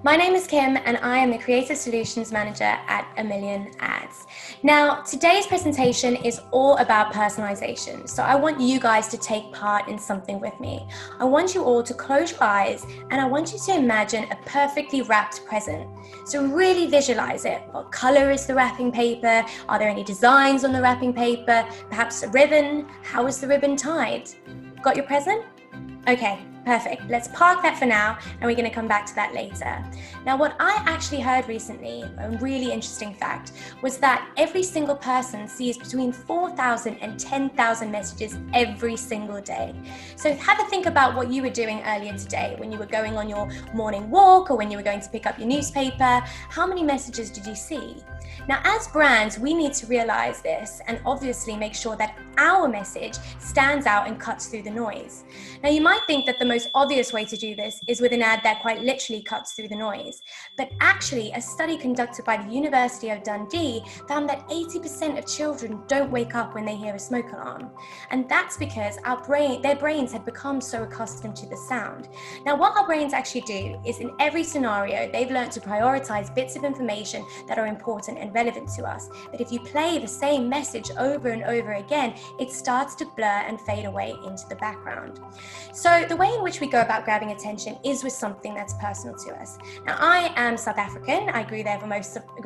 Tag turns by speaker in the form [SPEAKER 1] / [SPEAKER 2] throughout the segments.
[SPEAKER 1] My name is Kim and I am the Creative Solutions Manager at A Million Ads. Now, today's presentation is all about personalization. So I want you guys to take part in something with me. I want you all to close your eyes and I want you to imagine a perfectly wrapped present. So really visualize it. What color is the wrapping paper? Are there any designs on the wrapping paper? Perhaps a ribbon? How is the ribbon tied? Got your present? Okay, perfect. Let's park that for now and we're going to come back to that later. Now, what I actually heard recently, a really interesting fact, was that every single person sees between 4,000 and 10,000 messages every single day. So have a think about what you were doing earlier today when you were going on your morning walk or when you were going to pick up your newspaper. How many messages did you see? Now, as brands, we need to realize this and obviously make sure that our message stands out and cuts through the noise. Now, you might think that the most obvious way to do this is with an ad that quite literally cuts through the noise. But actually, a study conducted by the University of Dundee found that 80% of children don't wake up when they hear a smoke alarm. And that's because their brains had become so accustomed to the sound. Now, what our brains actually do is in every scenario, they've learned to prioritize bits of information that are important and relevant to us. But if you play the same message over and over again, it starts to blur and fade away into the background. So the way in which we go about grabbing attention is with something that's personal to us. Now, I am South African. I grew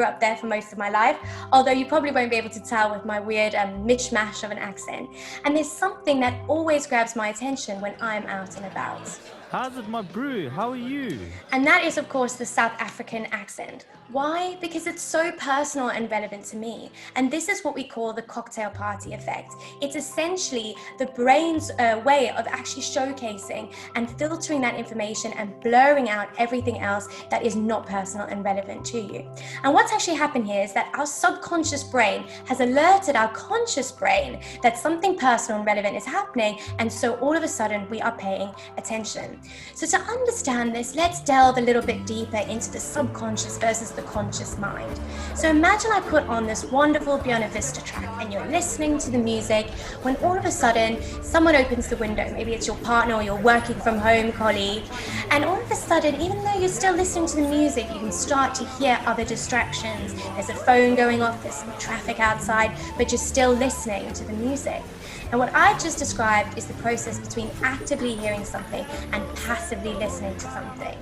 [SPEAKER 1] up there for most of my life, although you probably won't be able to tell with my weird mishmash of an accent. And there's something that always grabs my attention when I'm out and about.
[SPEAKER 2] How's it, my brew? How are you?
[SPEAKER 1] And that is, of course, the South African accent. Why? Because it's so personal and relevant to me. And this is what we call the cocktail party effect. It's essentially the brain's way of actually showcasing and filtering that information and blurring out everything else that is not personal and relevant to you. And what's actually happened here is that our subconscious brain has alerted our conscious brain that something personal and relevant is happening. And so all of a sudden we are paying attention. So to understand this, let's delve a little bit deeper into the subconscious versus the conscious mind. So imagine I put on this wonderful Buena Vista track and you're listening to the music when all of a sudden someone opens the window. Maybe it's your partner or your working from home colleague. And all of a sudden, even though you're still listening to the music, you can start to hear other distractions. There's a phone going off, there's some traffic outside, but you're still listening to the music. And what I've just described is the process between actively hearing something and passively listening to something.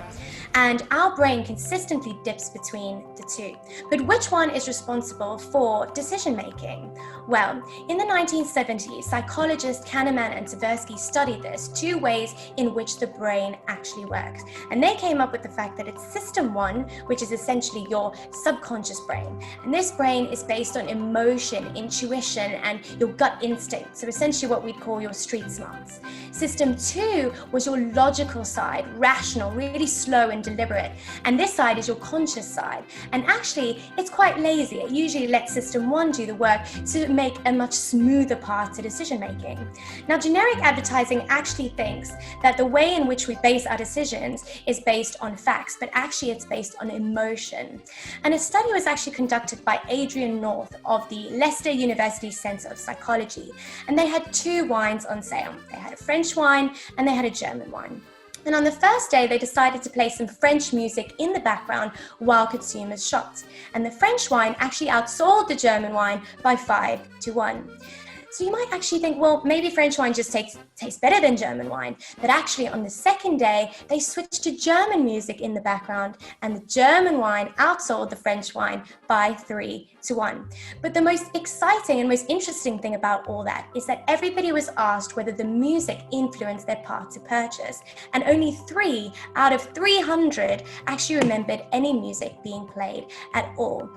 [SPEAKER 1] And our brain consistently dips between the two. But which one is responsible for decision making? Well, in the 1970s, psychologists Kahneman and Tversky studied this, two ways in which the brain actually works. And they came up with the fact that it's system one, which is essentially your subconscious brain. And this brain is based on emotion, intuition, and your gut instinct. So essentially what we'd call your street smarts. System two was your logical side, rational, really slow and deliberate. And this side is your conscious side. And actually, it's quite lazy. It usually lets system one do the work to make a much smoother path to decision making. Now, generic advertising actually thinks that the way in which we base our decisions is based on facts, but actually it's based on emotion. And a study was actually conducted by Adrian North of the Leicester University Centre of Psychology. And they had two wines on sale. They had a French wine and they had a German wine. And on the first day, they decided to play some French music in the background while consumers shopped. And the French wine actually outsold the German wine by 5-1. So you might actually think, well, maybe French wine just tastes better than German wine. But actually on the second day, they switched to German music in the background and the German wine outsold the French wine by 3-1. But the most exciting and most interesting thing about all that is that everybody was asked whether the music influenced their path to purchase. And only 3 out of 300 actually remembered any music being played at all.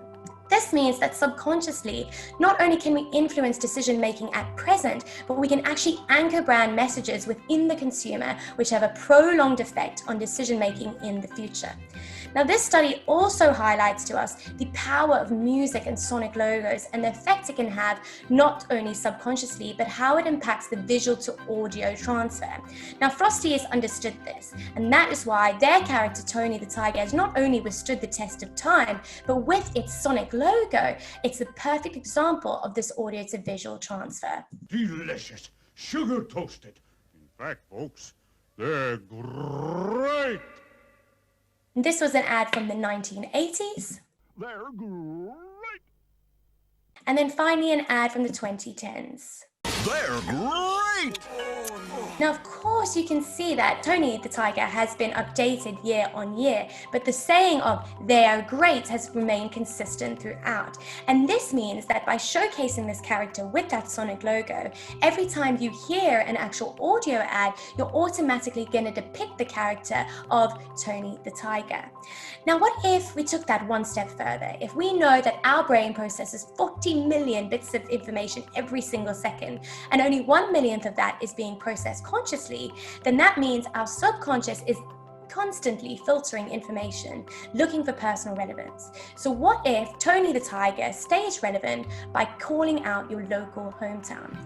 [SPEAKER 1] This means that subconsciously, not only can we influence decision making at present, but we can actually anchor brand messages within the consumer, which have a prolonged effect on decision making in the future. Now, this study also highlights to us the power of music and sonic logos and the effect it can have not only subconsciously, but how it impacts the visual to audio transfer. Now, Frosty has understood this, and that is why their character, Tony the Tiger, has not only withstood the test of time, but with its sonic logo, it's the perfect example of this audio to visual transfer.
[SPEAKER 3] Delicious, sugar toasted. In fact, folks, they're great.
[SPEAKER 1] And this was an ad from the 1980s.
[SPEAKER 3] They're great.
[SPEAKER 1] And then finally an ad from the 2010s.
[SPEAKER 3] They're great.
[SPEAKER 1] Now, of course, you can see that Tony the Tiger has been updated year on year, but the saying of "they are great" has remained consistent throughout. And this means that by showcasing this character with that Sonic logo, every time you hear an actual audio ad, you're automatically going to depict the character of Tony the Tiger. Now, what if we took that one step further? If we know that our brain processes 40 million bits of information every single second, and only 1/millionth of that is being processed consciously, then that means our subconscious is constantly filtering information, looking for personal relevance. So what if Tony the Tiger stays relevant by calling out your local hometown?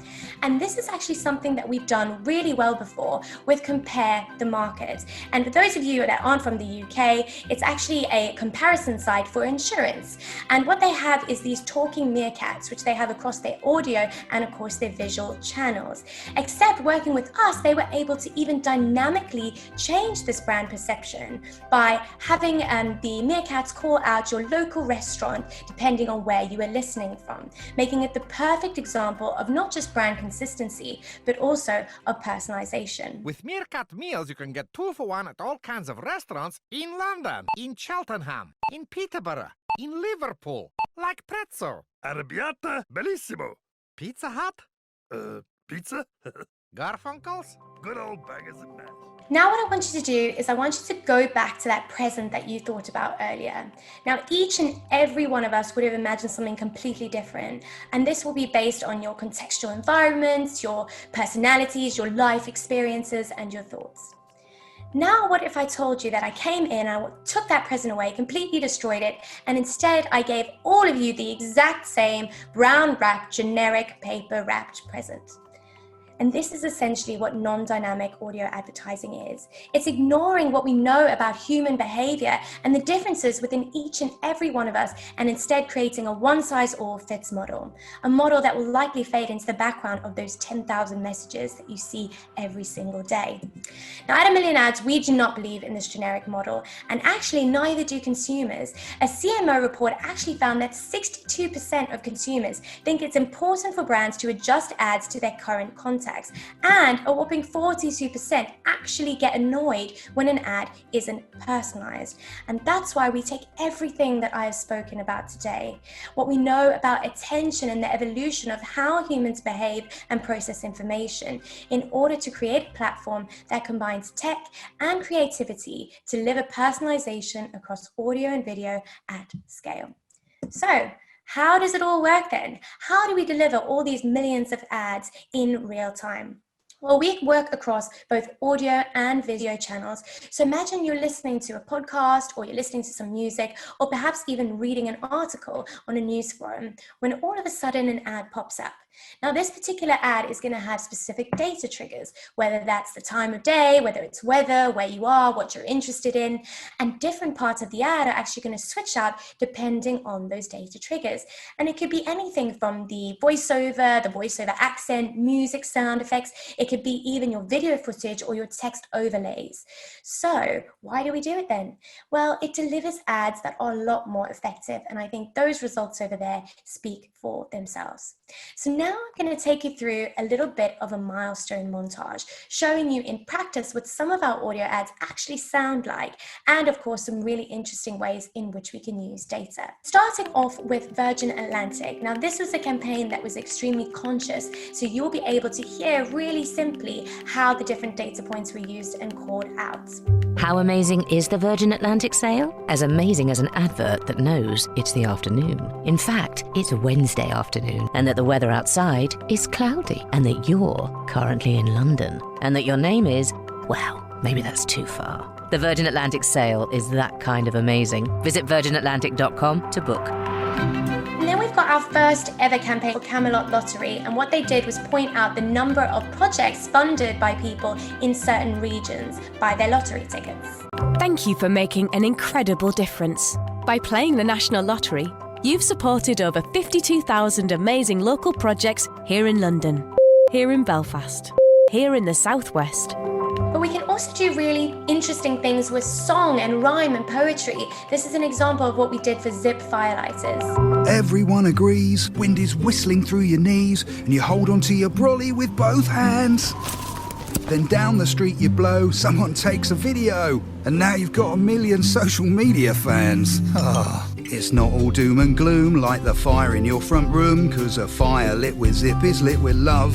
[SPEAKER 1] And this is actually something that we've done really well before with Compare the Market. And for those of you that aren't from the UK, it's actually a comparison site for insurance. And what they have is these talking meerkats, which they have across their audio and of course their visual channels. Except working with us, they were able to even dynamically change this brand perception by having the meerkats call out your local restaurant depending on where you are listening from, making it the perfect example of not just brand consistency, but also of personalization.
[SPEAKER 4] With Meerkat meals, you can get 2 for 1 at all kinds of restaurants in London, in Cheltenham, in Peterborough, in Liverpool, like Prezzo,
[SPEAKER 3] Arrabbiata, bellissimo.
[SPEAKER 4] Pizza Hut,
[SPEAKER 3] Pizza?
[SPEAKER 4] Garfunkel's.
[SPEAKER 3] Good old bangers and mash.
[SPEAKER 1] Now what I want you to do is I want you to go back to that present that you thought about earlier. Now each and every one of us would have imagined something completely different, and this will be based on your contextual environments, your personalities, your life experiences, and your thoughts. Now what if I told you that I came in, I took that present away, completely destroyed it, and instead I gave all of you the exact same brown wrapped, generic paper wrapped present? And this is essentially what non-dynamic audio advertising is. It's ignoring what we know about human behavior and the differences within each and every one of us, and instead creating a one-size-all-fits model. A model that will likely fade into the background of those 10,000 messages that you see every single day. Now, at A Million Ads, we do not believe in this generic model, and actually neither do consumers. A CMO report actually found that 62% of consumers think it's important for brands to adjust ads to their current context. And a whopping 42% actually get annoyed when an ad isn't personalized. And that's why we take everything that I have spoken about today, what we know about attention and the evolution of how humans behave and process information, in order to create a platform that combines tech and creativity to deliver personalization across audio and video at scale. So, how does it all work then? How do we deliver all these millions of ads in real time? Well, we work across both audio and video channels. So imagine you're listening to a podcast, or you're listening to some music, or perhaps even reading an article on a news forum, when all of a sudden an ad pops up. Now, this particular ad is going to have specific data triggers, whether that's the time of day, whether it's weather, where you are, what you're interested in, and different parts of the ad are actually going to switch out depending on those data triggers. And it could be anything from the voiceover accent, music, sound effects. It could be even your video footage or your text overlays. So why do we do it then? Well, it delivers ads that are a lot more effective, and I think those results over there speak for themselves. So now I'm going to take you through a little bit of a milestone montage, showing you in practice what some of our audio ads actually sound like, and of course some really interesting ways in which we can use data. Starting off with Virgin Atlantic. Now this was a campaign that was extremely conscious, so you'll be able to hear really simply how the different data points were used and called out.
[SPEAKER 5] How amazing is the Virgin Atlantic sale? As amazing as an advert that knows it's the afternoon. In fact, it's Wednesday afternoon, and that the weather outside is cloudy, and that you're currently in London, and that your name is, well, maybe that's too far. The Virgin Atlantic sale is that kind of amazing. Visit virginatlantic.com to book.
[SPEAKER 1] And then we've got our first ever campaign for Camelot Lottery, and what they did was point out the number of projects funded by people in certain regions by their lottery tickets.
[SPEAKER 6] Thank you for making an incredible difference. By playing the National Lottery, you've supported over 52,000 amazing local projects here in London, here in Belfast, here in the South West,
[SPEAKER 1] But we can also do really interesting things with song and rhyme and poetry. This is an example of what we did for Zip Firelighters.
[SPEAKER 7] Everyone agrees, wind is whistling through your knees, and you hold onto your brolly with both hands. Then down the street you blow, someone takes a video, and now you've got 1 million social media fans. It's not all doom and gloom like the fire in your front room, 'cause a fire lit with Zip is lit with love.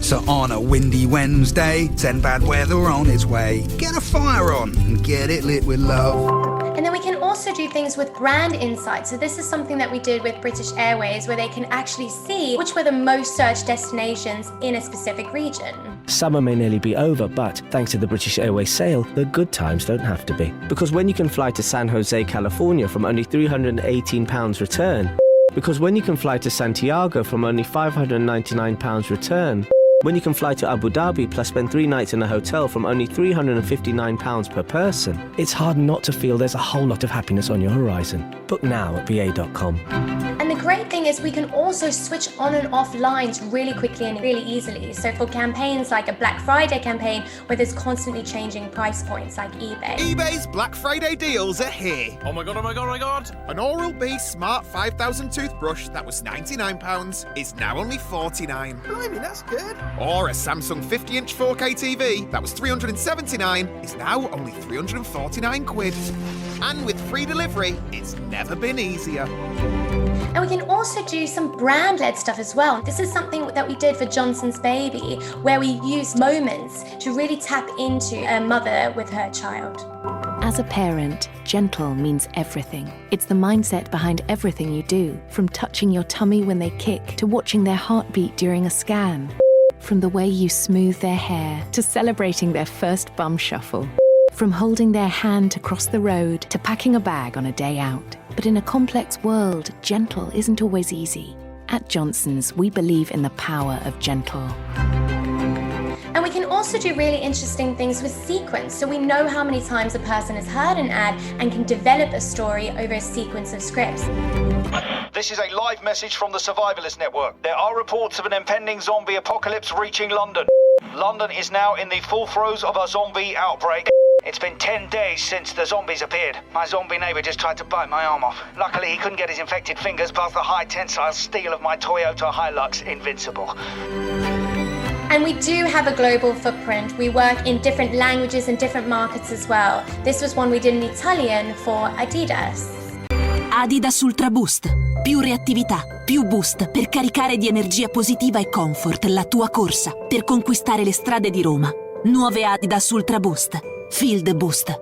[SPEAKER 7] So on a windy Wednesday, send bad weather on its way. Get a fire on and get it lit with love.
[SPEAKER 1] And then we can also do things with brand insights. So this is something that we did with British Airways, where they can actually see which were the most searched destinations in a specific region.
[SPEAKER 8] Summer may nearly be over, but thanks to the British Airways sale, the good times don't have to be. Because when you can fly to San Jose, California from only £318 return, because when you can fly to Santiago from only £599 return, when you can fly to Abu Dhabi plus spend 3 nights in a hotel from only £359 per person, it's hard not to feel there's a whole lot of happiness on your horizon. Book now at BA.com.
[SPEAKER 1] And the great thing is we can also switch on and off lines really quickly and really easily. So for campaigns like a Black Friday campaign where there's constantly changing price points like eBay.
[SPEAKER 4] eBay's Black Friday deals are here.
[SPEAKER 3] Oh my god, oh my god, oh my god.
[SPEAKER 4] An Oral-B Smart 5000 toothbrush that was £99 is now only £49.
[SPEAKER 3] Blimey, that's good.
[SPEAKER 4] Or a Samsung 50-inch 4K TV that was £379 is now only £349. And with free delivery, it's never been easier.
[SPEAKER 1] And we can also do some brand-led stuff as well. This is something that we did for Johnson's Baby, where we used moments to really tap into a mother with her child.
[SPEAKER 6] As a parent, gentle means everything. It's the mindset behind everything you do, from touching your tummy when they kick to watching their heartbeat during a scan. From the way you smooth their hair to celebrating their first bum shuffle. From holding their hand to cross the road to packing a bag on a day out. But in a complex world, gentle isn't always easy. At Johnson's, we believe in the power of gentle.
[SPEAKER 1] And we can also do really interesting things with sequence. So we know how many times a person has heard an ad and can develop a story over a sequence of scripts.
[SPEAKER 9] This is a live message from the Survivalist Network. There are reports of an impending zombie apocalypse reaching London. London is now in the full throes of a zombie outbreak. It's been 10 days since the zombies appeared. My zombie neighbour just tried to bite my arm off. Luckily, he couldn't get his infected fingers past the high tensile steel of my Toyota Hilux Invincible.
[SPEAKER 1] And we do have a global footprint. We work in different languages and different markets as well. This was one we did in Italian for Adidas.
[SPEAKER 10] Adidas Ultra Boost. Più reattività, più boost per caricare di energia positiva e comfort la tua corsa, per conquistare le strade di Roma. Nuove Adidas Ultra Boost. Feel the boost.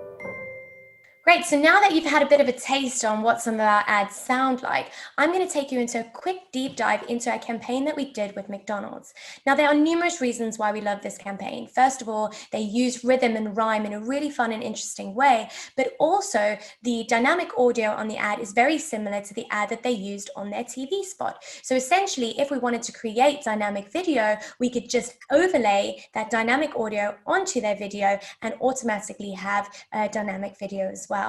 [SPEAKER 1] Great, so now that you've had a bit of a taste on what some of our ads sound like, I'm going to take you into a quick deep dive into a campaign that we did with McDonald's. Now, there are numerous reasons why we love this campaign. First of all, they use rhythm and rhyme in a really fun and interesting way, but also the dynamic audio on the ad is very similar to the ad that they used on their TV spot. So essentially, if we wanted to create dynamic video, we could just overlay that dynamic audio onto their video and automatically have a dynamic video as well.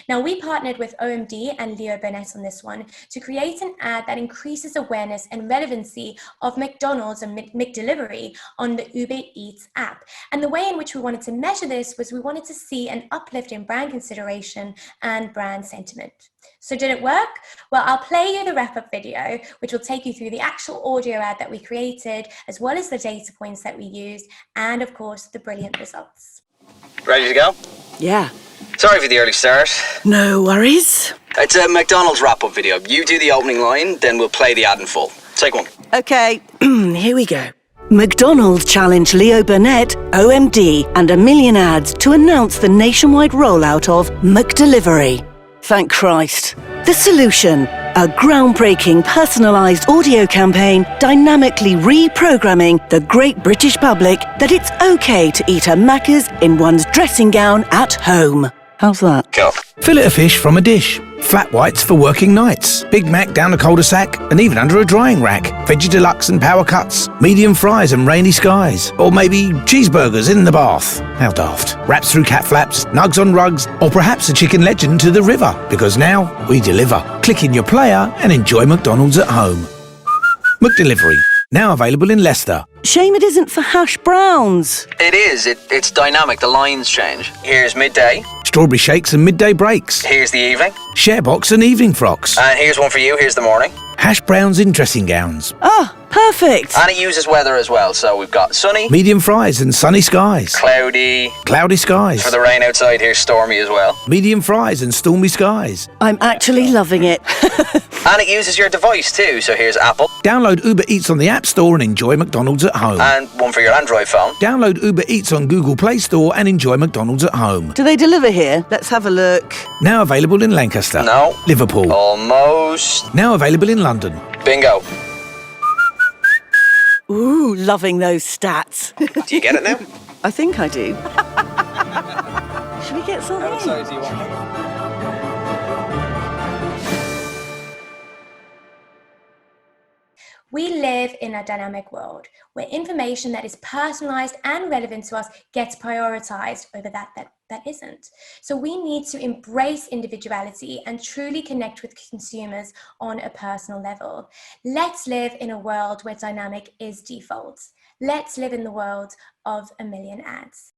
[SPEAKER 1] Now, we partnered with OMD and Leo Burnett on this one to create an ad that increases awareness and relevancy of McDonald's and McDelivery on the Uber Eats app. And the way in which we wanted to measure this was we wanted to see an uplift in brand consideration and brand sentiment. So did it work? Well, I'll play you the wrap-up video, which will take you through the actual audio ad that we created, as well as the data points that we used, and of course, the brilliant results.
[SPEAKER 9] Ready to go?
[SPEAKER 10] Yeah.
[SPEAKER 9] Sorry for the early start.
[SPEAKER 10] No worries.
[SPEAKER 9] It's a McDonald's wrap-up video. You do the opening line, then we'll play the ad in full. Take one.
[SPEAKER 10] Okay, here we go. McDonald's challenged Leo Burnett, OMD, and 1 million ads to announce the nationwide rollout of McDelivery. Thank Christ. The solution, a groundbreaking personalised audio campaign dynamically reprogramming the great British public that it's okay to eat a Macca's in one's dressing gown at home. How's that?
[SPEAKER 9] Go.
[SPEAKER 11] Fillet of fish from a dish. Flat whites for working nights. Big Mac down a cul-de-sac and even under a drying rack. Veggie deluxe and power cuts. Medium fries and rainy skies. Or maybe cheeseburgers in the bath. How daft. Wraps through cat flaps, nugs on rugs, or perhaps a chicken legend to the river. Because now we deliver. Click in your player and enjoy McDonald's at home. McDelivery. Now available in Leicester.
[SPEAKER 10] Shame it isn't for hash browns.
[SPEAKER 12] It is. It's dynamic. The lines change. Here's midday.
[SPEAKER 11] Strawberry shakes and midday breaks.
[SPEAKER 12] Here's the evening.
[SPEAKER 11] Sharebox and evening frocks.
[SPEAKER 12] And here's one for you. Here's the morning.
[SPEAKER 11] Hash browns in dressing gowns.
[SPEAKER 10] Ah, perfect.
[SPEAKER 12] And it uses weather as well. So we've got sunny,
[SPEAKER 11] Medium fries and sunny skies.
[SPEAKER 12] cloudy.
[SPEAKER 11] Cloudy skies.
[SPEAKER 12] For the rain outside, here's stormy as well.
[SPEAKER 11] Medium fries and stormy skies.
[SPEAKER 10] I'm actually loving it.
[SPEAKER 12] And it uses your device too. So here's Apple.
[SPEAKER 11] Download Uber Eats on the App Store and enjoy McDonald's at home.
[SPEAKER 12] And one for your Android phone.
[SPEAKER 11] Download Uber Eats on Google Play Store and enjoy McDonald's at home.
[SPEAKER 10] Do they deliver here? Let's have a look.
[SPEAKER 11] Now available in Lancaster.
[SPEAKER 12] No.
[SPEAKER 11] Liverpool.
[SPEAKER 12] Almost.
[SPEAKER 11] Now available in London.
[SPEAKER 12] Bingo.
[SPEAKER 10] Ooh, loving those stats.
[SPEAKER 12] Do you get it now?
[SPEAKER 10] I think I do. Should we get something?
[SPEAKER 12] How excited do you want it?
[SPEAKER 1] We live in a dynamic world where information that is personalized and relevant to us gets prioritized over that isn't. So we need to embrace individuality and truly connect with consumers on a personal level. Let's live in a world where dynamic is default. Let's live in the world of a million ads.